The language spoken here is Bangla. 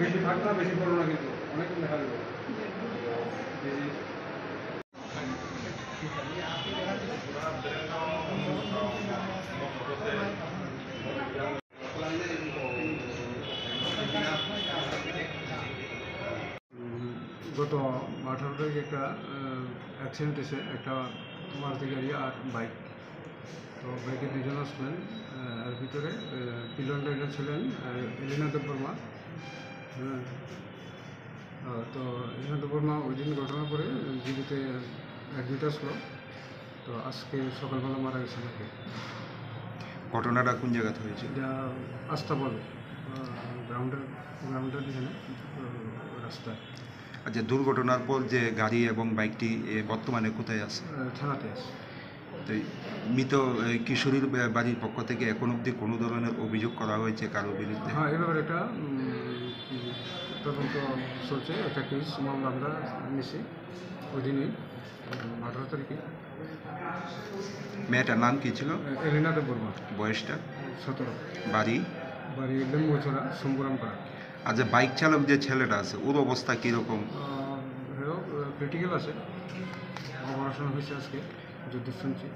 বেশি থাকবে না, বেশি করবো না, কিন্তু অনেক দেখা যাবে বেশি। গত 18 তারিখে একটা অ্যাক্সিডেন্ট হয়েছে, একটা মারুতি গাড়ি আর বাইক। তো বাইকে দুজন আসলেন, এর ভিতরে পিলন রাইডার ছিলেন এলিনা দেববর্মা। হ্যাঁ, তো এলিনা দেববর্মা ওই দিন ঘটনার পরে জীবিতে অ্যাডমিট আসলো। তো আজকে সকালবেলা মারা গেছে নাকি। ঘটনাটা কোন জায়গাতে হয়েছে? এটা আস্তাবল গ্রাউন্ডের এখানে রাস্তায়। আচ্ছা, দুর্ঘটনার পর যে গাড়ি এবং বাইকটি বর্তমানে কোথায় আছে? থানাতে আছে। তো মৃত কিশোরীর বাড়ির পক্ষ থেকে এখন অবধি কোনো ধরনের অভিযোগ করা হয়েছে কারোর বিরুদ্ধে? হ্যাঁ, এবার একটা তদন্ত চলছে, একটা কেস মামলা আমরা নিয়েছি ওই দিনই 18 তারিখে। মেয়েটার নাম কি ছিল? এলিনা দেববর্মা, বয়সটা? 17। বাড়ি? বাড়ি লেম্বুছড়া, শম্ভুরামপাড়া। আচ্ছা, বাইক চালক যে ছেলেটা আছে ওর অবস্থা কীরকম? ক্রিটিক্যাল আছে, অপারেশন হয়েছে আজকে, যদি শুনছি।